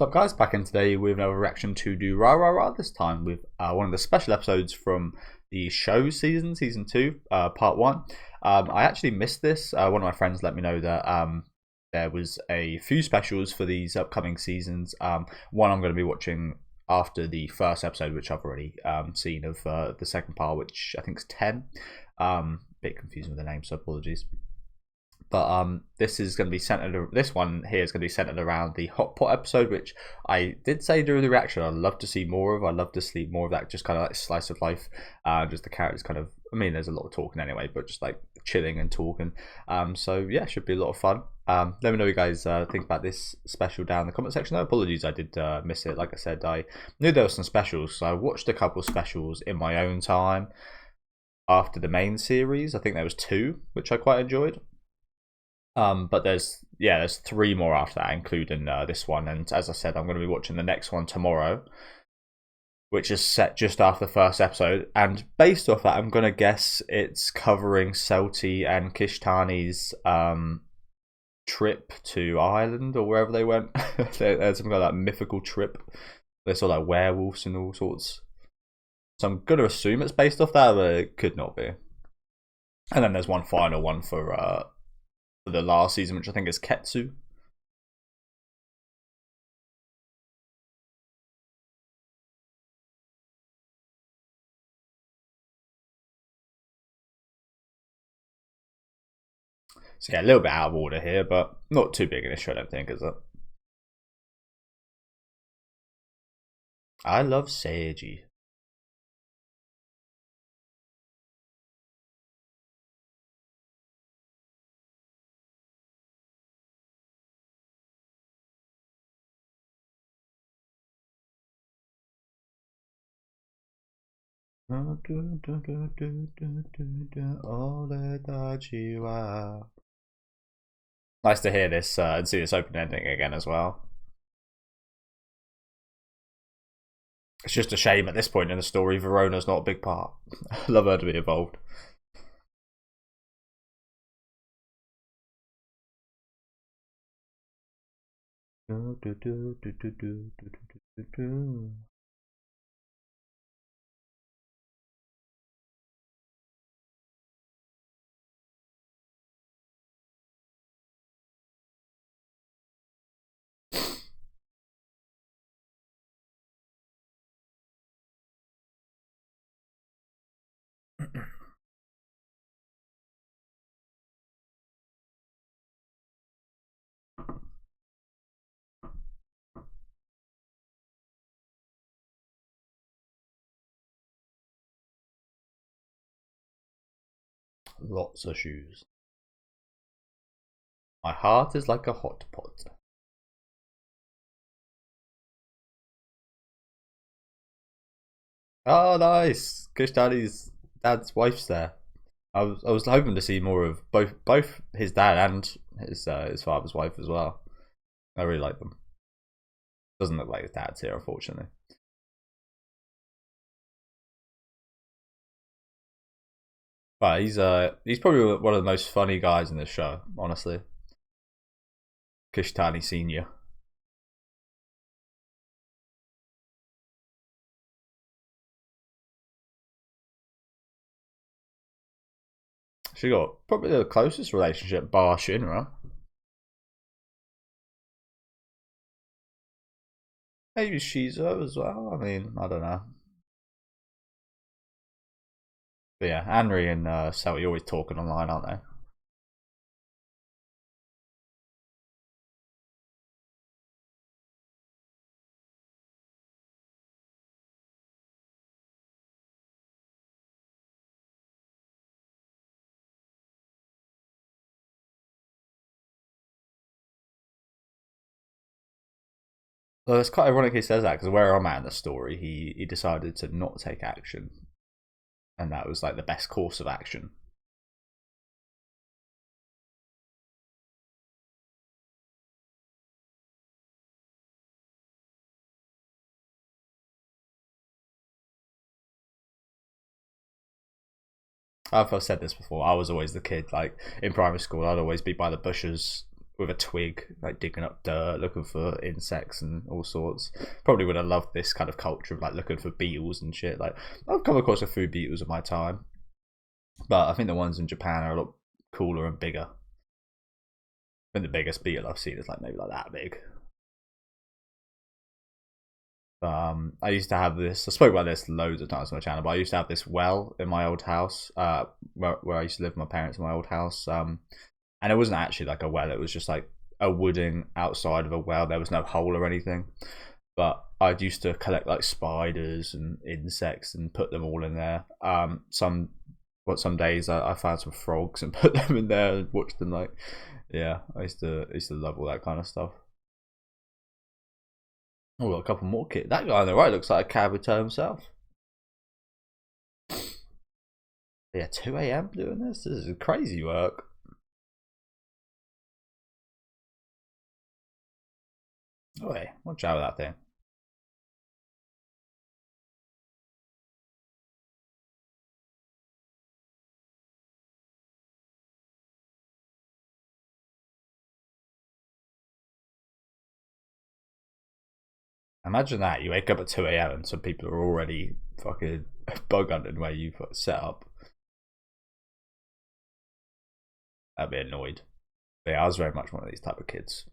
What's up, guys? Back in today with another reaction to Durarara, this time with one of the special episodes from the Shou season 2, part 1. I actually missed this. One of my friends let me know that there was a few specials for these upcoming seasons. One I'm going to be watching after the first episode, which I've already seen, of the second part, which I think is 10. Bit confusing with the name, so apologies. But this is going to be centered. This one here is going to be centered around the hot pot episode, which I did say during the reaction I'd love to see more of. I'd love to see more of that, just kind of like slice of life. Just the characters kind of. I mean, there's a lot of talking anyway, but just like chilling and talking. So yeah, should be a lot of fun. Let me know what you guys think about this special down in the comment section. No apologies, I did miss it. Like I said, I knew there were some specials, so I watched a couple specials in my own time after the main series. I think there was 2, which I quite enjoyed. But there's 3 more after that, including this one. And as I said, I'm going to be watching the next one tomorrow, which is set just after the first episode. And based off that, I'm going to guess it's covering Celti and Kishtani's trip to Ireland or wherever they went. There's some kind of like mythical trip. They saw like werewolves and all sorts. So I'm going to assume it's based off that, but it could not be. And then there's one final one for the last season, which I think is Ketsu. So yeah, a little bit out of order here, but not too big an issue, I don't think, is it? I love Seiji. Nice to hear this and see this open ending again as well. It's just a shame at this point in the story Verona's not a big part. I love her to be involved. Lots of shoes. My heart is like a hot pot. Oh, nice! Kishtani's dad's wife's there. I was hoping to see more of both his dad and his father's wife as well. I really like them. Doesn't look like his dad's here, unfortunately. But he's probably one of the most funny guys in this show, honestly. Kishtani Senior. She got probably the closest relationship, bar Shinra. Maybe Shizo as well. I mean, I don't know. But yeah, Henry and Sally always talking online, aren't they? Well, it's quite ironic he says that, because where I'm at in the story, he decided to not take action, and that was like the best course of action. I've said this before. I was always the kid, like in primary school. I'd always be by the bushes with a twig, like digging up dirt, looking for insects and all sorts. Probably would have loved this kind of culture of like looking for beetles and shit. Like I've come across a few beetles in my time, but I think the ones in Japan are a lot cooler and bigger. I think the biggest beetle I've seen is like maybe like that big. I used to have this. I spoke about this loads of times on my channel, but I used to have this well in my old house, where I used to live with my parents in my old house. And it wasn't actually like a well; it was just like a wooding outside of a well. There was no hole or anything. But I used to collect like spiders and insects and put them all in there. Some days I found some frogs and put them in there and watched them. Like, yeah, I used to love all that kind of stuff. Oh, got a couple more kids. That guy on the right looks like a Kabuto himself. Yeah, 2 a.m. doing this? This is crazy work. Oh, hey, watch out with that thing. Imagine that. You wake up at 2 a.m. and some people are already fucking bug hunting where you've set up. I'd be annoyed. But yeah, I was very much one of these type of kids.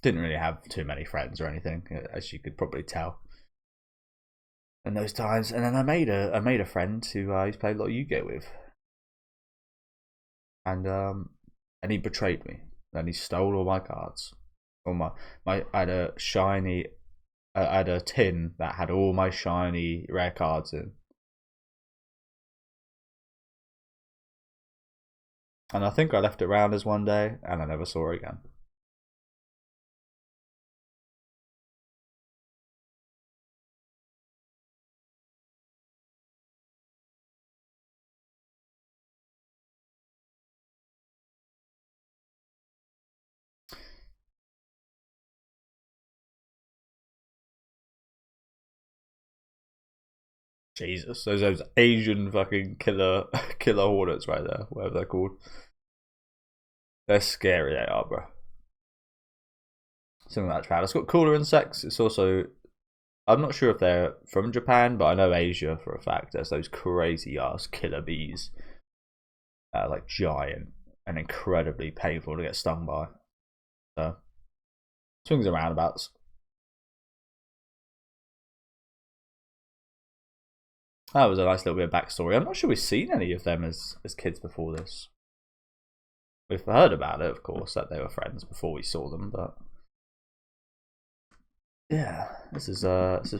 Didn't really have too many friends or anything, as you could probably tell. In those times, and then I made a friend who I used to play a lot of Yu-Gi-Oh with, and and he betrayed me. And he stole all my cards. All my I had a shiny, I had a tin that had all my shiny rare cards in, and I think I left it around as one day, and I never saw it again. Jesus, those Asian fucking killer killer hornets right there, whatever they're called. They're scary, they are, bro. Something like that. It's got cooler insects. It's also, I'm not sure if they're from Japan, but I know Asia for a fact. There's those crazy ass killer bees, like giant and incredibly painful to get stung by. So swings and roundabouts. That was a nice little bit of backstory. I'm not sure we've seen any of them as kids before this. We've heard about it, of course, that they were friends before we saw them, but yeah, this is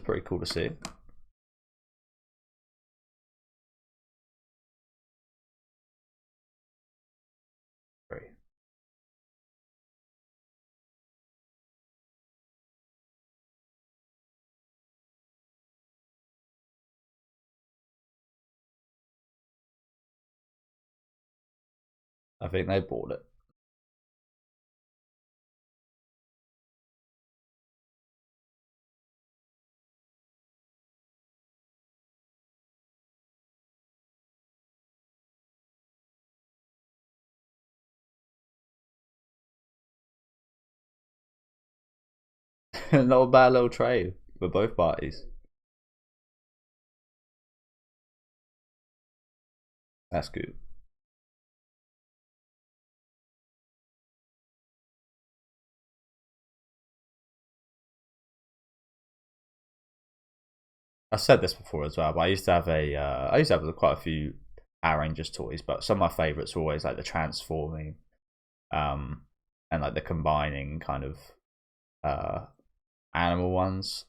pretty cool to see. Great. I think they bought it. Not a bad little trade for both parties. That's good. I said this before as well, but I used to have quite a few Power Rangers toys, but some of my favourites were always like the transforming, um, and like the combining kind of uh animal ones.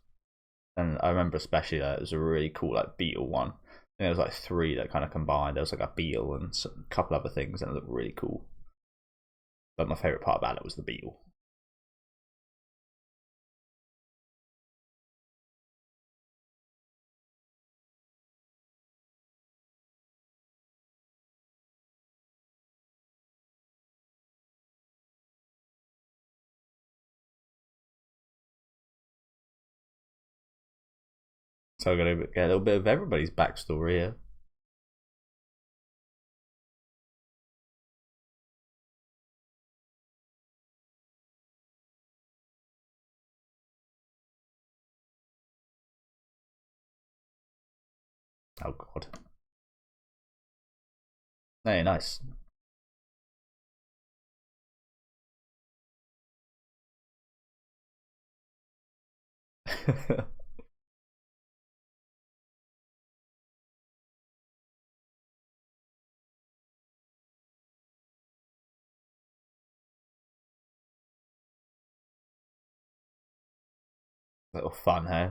And I remember especially that it was a really cool like beetle one. And there was like three that kind of combined. There was like a beetle and a couple other things, and it looked really cool. But my favourite part about it was the beetle. So I'm gonna get a little bit of everybody's backstory here. Oh god. Hey, nice. Little fun, hey?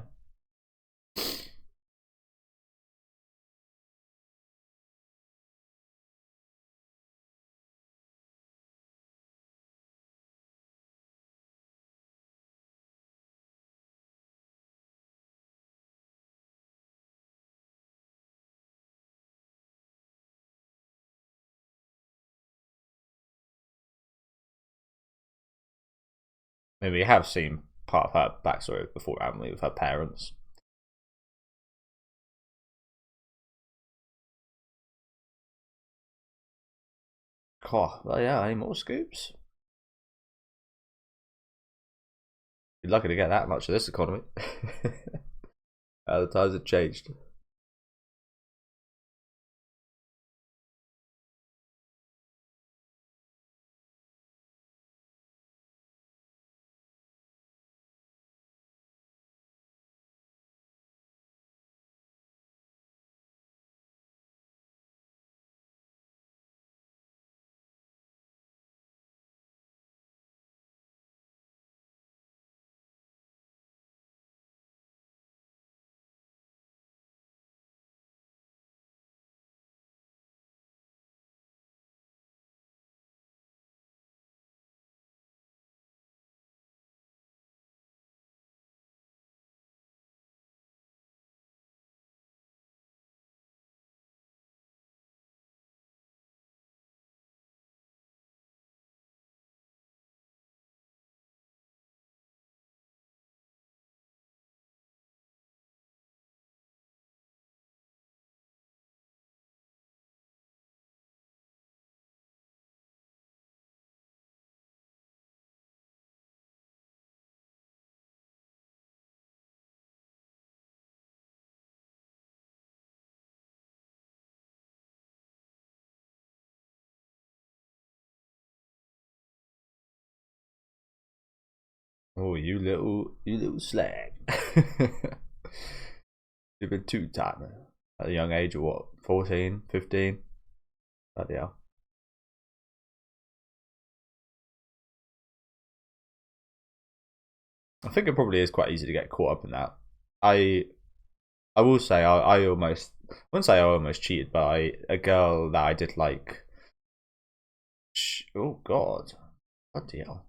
Maybe we have seen part of her backstory before, haven't we, with her parents? Oh, well, yeah, any more scoops? You're lucky to get that much of this economy. The times have changed. Oh, you little slag. You've been too tight, man. At a young age of what, 14, 15? Bloody hell. I think it probably is quite easy to get caught up in that. I I will say I almost, I wouldn't say I almost cheated, but a girl that I did like. Oh God, bloody hell.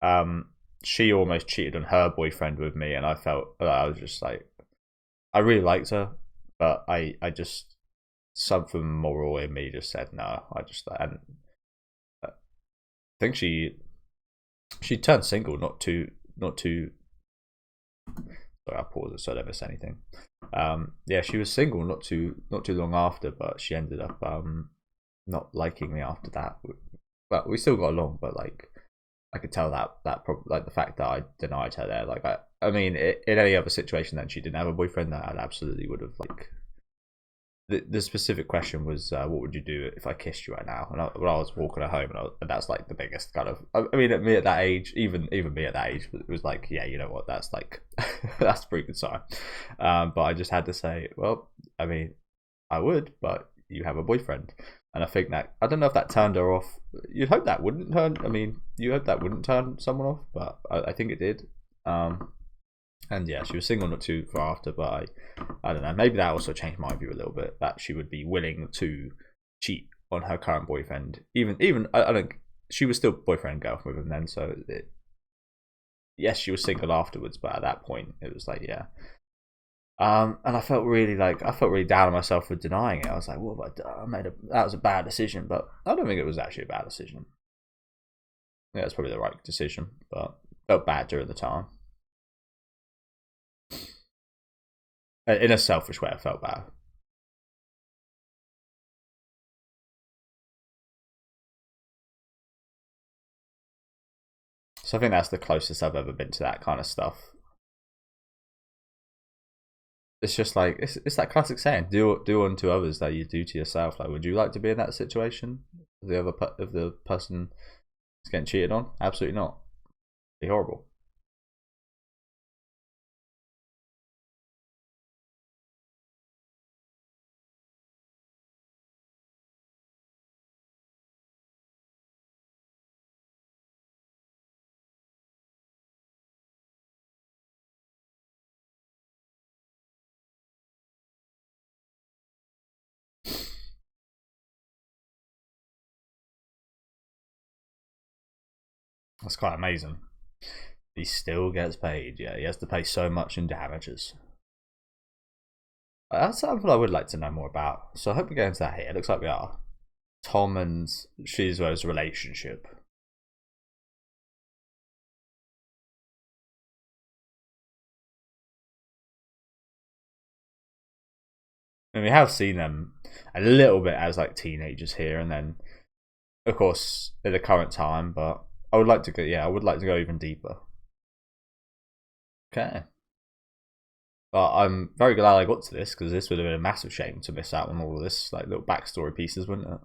Um, she almost cheated on her boyfriend with me, and I felt I was just like, I really liked her, but I just, something moral in me just said no. I just, and I think she turned single not too. Sorry, I paused it so I don't miss anything. Yeah, she was single not too long after, but she ended up not liking me after that. But we still got along, but like I could tell like the fact that I denied her there. Like I mean, in any other situation, then she didn't have a boyfriend, that I absolutely would have like. The specific question was, what would you do if I kissed you right now? And when I was walking her home, and that's like the biggest kind of. I mean, at me at that age, even me at that age, it was like, yeah, you know what? That's like, that's a pretty good sign. But I just had to say, well, I mean, I would, but you have a boyfriend, and I think that I don't know if that turned her off. You'd hope that wouldn't turn. I mean, you hope that wouldn't turn someone off, but I think it did. And yeah, she was single not too far after, but I don't know. Maybe that also changed my view a little bit. That she would be willing to cheat on her current boyfriend, even I don't. She was still boyfriend and girlfriend with him then, so yes, she was single afterwards, but at that point, it was like yeah. And I felt really down on myself for denying it. I was like, what have I done? That was a bad decision, but I don't think it was actually a bad decision. Yeah, it's probably the right decision, but felt bad during the time. In a selfish way, I felt bad. So I think that's the closest I've ever been to that kind of stuff. it's just like it's that classic saying: do unto others that you do to yourself. Like, would you like to be in that situation? If the person is getting cheated on, absolutely not. It'd be horrible. That's quite amazing. He still gets paid. Yeah, he has to pay so much in damages. That's something I would like to know more about. So I hope we get into that here. It looks like we are. Tom and Shizuo's relationship. I mean, we have seen them a little bit as like teenagers here, and then, of course, at the current time. But I would like to go. Yeah, I would like to go even deeper. Okay. But I'm very glad I got to this because this would have been a massive shame to miss out on all of this, like little backstory pieces, wouldn't it?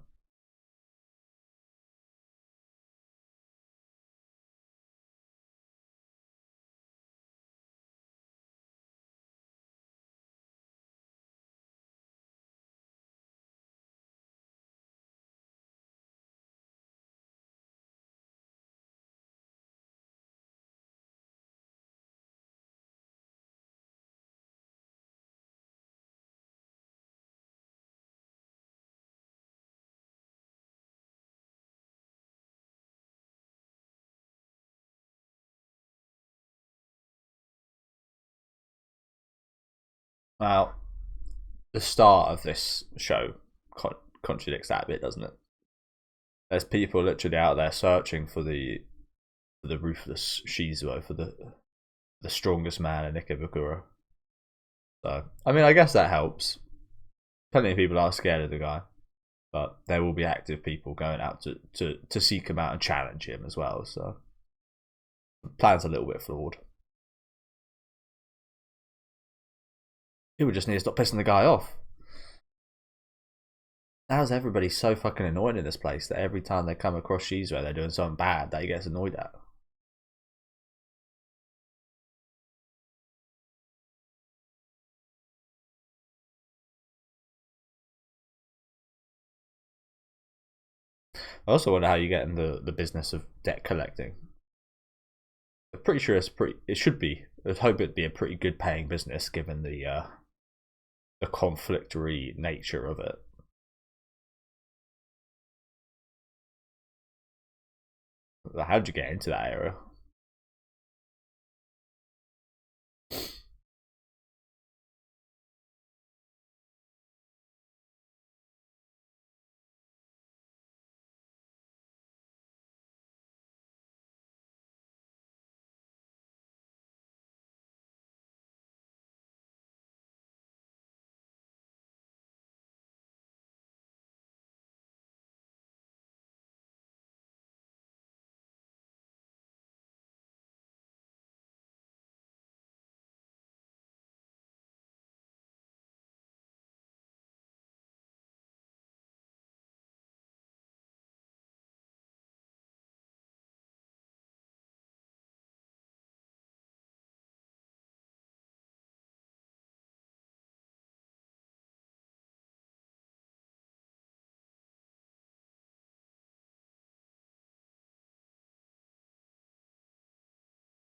Well, the start of this show contradicts that a bit, doesn't it? There's people literally out there searching for the ruthless Shizuo, for the strongest man in Ikebukuro. So I mean, I guess that helps. Plenty of people are scared of the guy, but there will be active people going out to seek him out and challenge him as well. So the plan's a little bit flawed. People just need to stop pissing the guy off. How's everybody so fucking annoyed in this place that every time they come across Shizuo, they're doing something bad that he gets annoyed at? I also wonder how you get in the business of debt collecting. I'm pretty sure it should be. I'd hope it'd be a pretty good paying business given the conflictory nature of it. How'd you get into that area?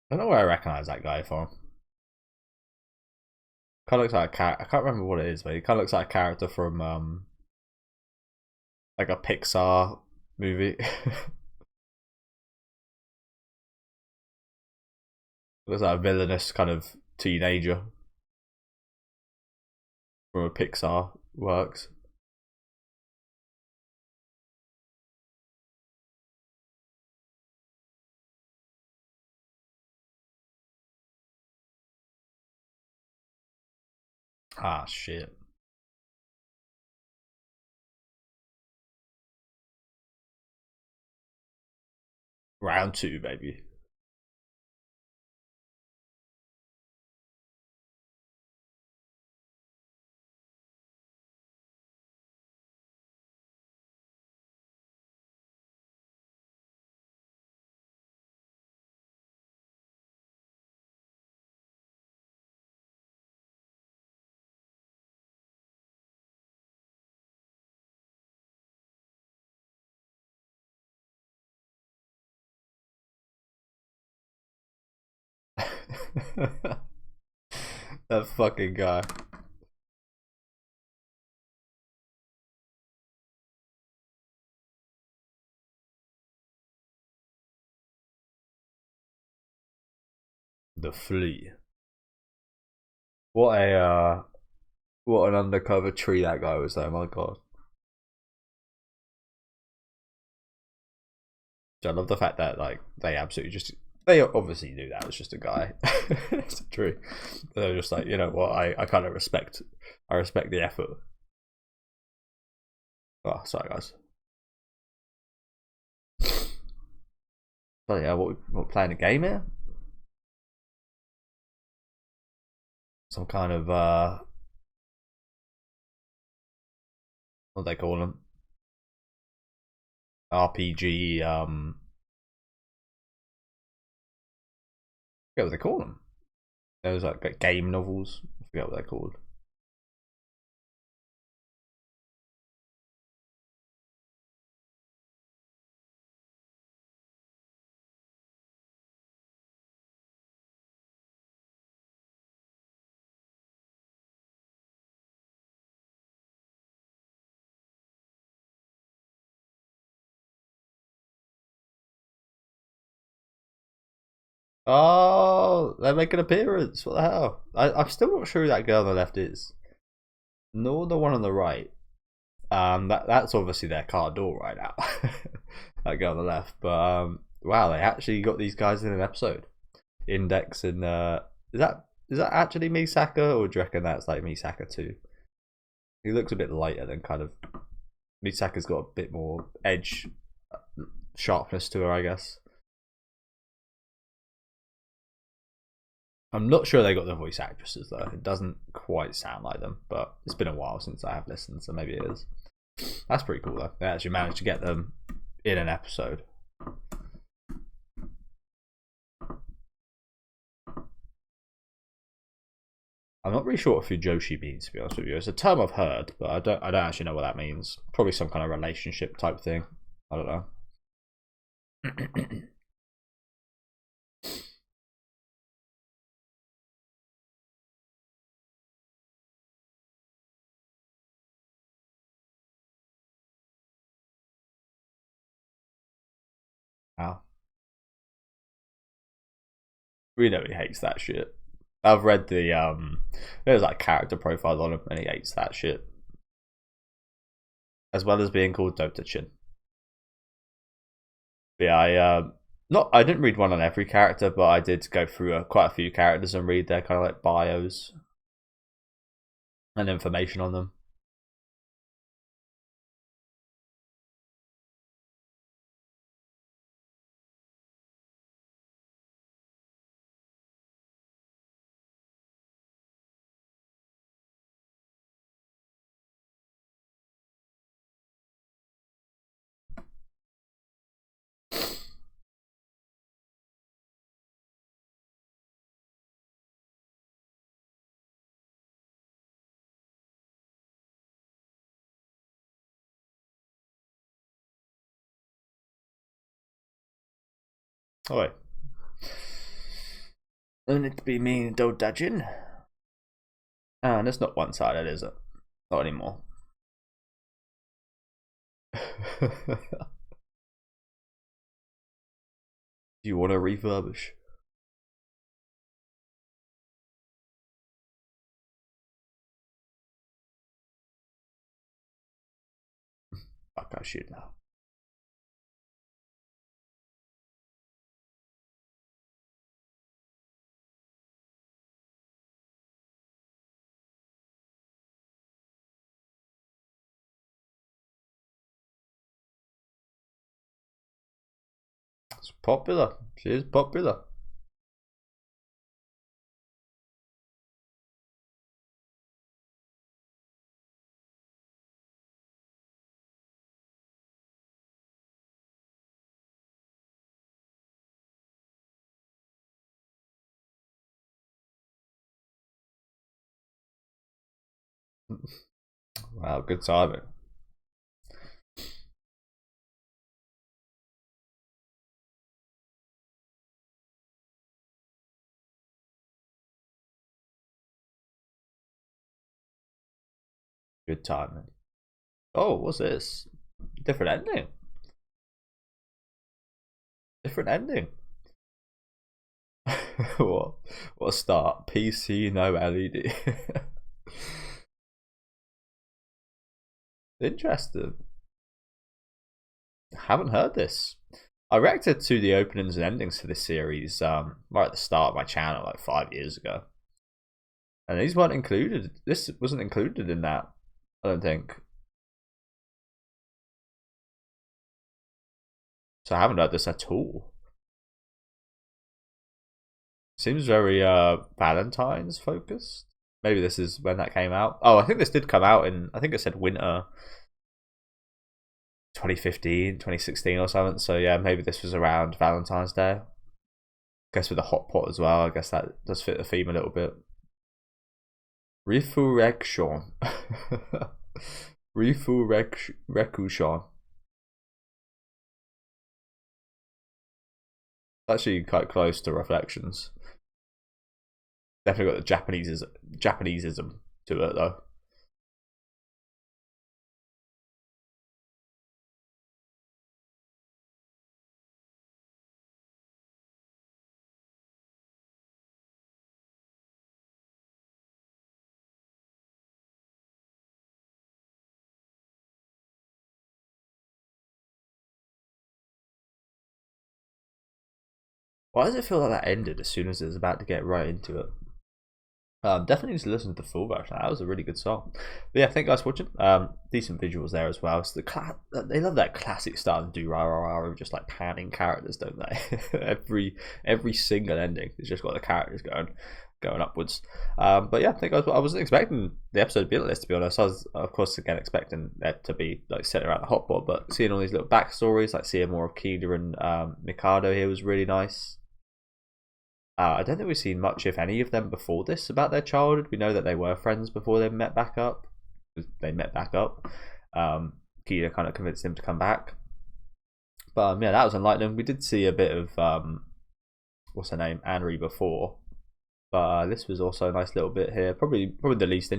I don't know where I recognise that guy from. Kind of looks like a cat. I can't remember what it is, but he kind of looks like a character from like a Pixar movie. Looks like a villainous kind of teenager from a Pixar works. Ah, shit. Round two, baby. That fucking guy. The flea. What a what an undercover tree that guy was though, my god. I love the fact that like they absolutely just they obviously knew that was just a guy. It's true. They're just like, you know what, I kind of respect the effort. Oh, sorry guys. But yeah, what playing a game here? Some kind of what do they call them? RPG I forget what they call them. Those like game novels. I forget what they're called. Oh, they make an appearance. What the hell? I'm still not sure who that girl on the left is. Nor the one on the right. That's obviously their car door right now. That girl on the left. But wow, they actually got these guys in an episode. Index and is that actually Misaka, or do you reckon that's like Misaka too? He looks a bit lighter than kind of Misaka's got a bit more edge, sharpness to her, I guess. I'm not sure they got the voice actresses though. It doesn't quite sound like them, but it's been a while since I have listened, so maybe it is. That's pretty cool though. They actually managed to get them in an episode. I'm not really sure what Fujoshi means, to be honest with you. It's a term I've heard, but I don't actually know what that means. Probably some kind of relationship type thing. I don't know. Wow. We know he hates that shit. I've read there's like character profiles on him, and he hates that shit. As well as being called Dotachin. Yeah, I didn't read one on every character, but I did go through quite a few characters and read their kind of like bios and information on them. Oh wait, doesn't it be me, Dotachin? And it's not one-sided, is it? Not anymore. Do you want to refurbish? Fuck, I should now. It's popular. She is popular. Wow, good timing. Good timing. Oh, what's this? Different ending. Different ending. what? What a start? PC, no LED. Interesting. Haven't heard this. I reacted to the openings and endings to this series right at the start of my channel, like 5 years ago, and these weren't included. This wasn't included in that, I don't think. So I haven't heard this at all. Seems very Valentine's focused. Maybe this is when that came out. Oh, I think this did come out in, I think it said winter 2015, 2016 or something. So yeah, maybe this was around Valentine's Day. I guess with a hot pot as well. I guess that does fit the theme a little bit. Refurection. Refurection. Actually quite close to Reflections. Definitely got the Japaneseism to it though. Why does it feel like that ended as soon as it was about to get right into it? Definitely need to listen to the full version. That was a really good song. But yeah, thank you guys for watching. Decent visuals there as well. So they love that classic style of Durarara of just like panning characters, don't they? every single ending has just got the characters going upwards. But yeah, I think I wasn't expecting the episode to be like this, to be honest. I was, of course, again expecting it to be like set around the hotbar, but seeing all these little backstories, like seeing more of Kida and Mikado here was really nice. I don't think we've seen much, if any, of them before this about their childhood. We know that they were friends before they met back up. Kida kind of convinced him to come back. But yeah, that was enlightening. We did see a bit of what's her name, Anri before, but this was also a nice little bit here. Probably the least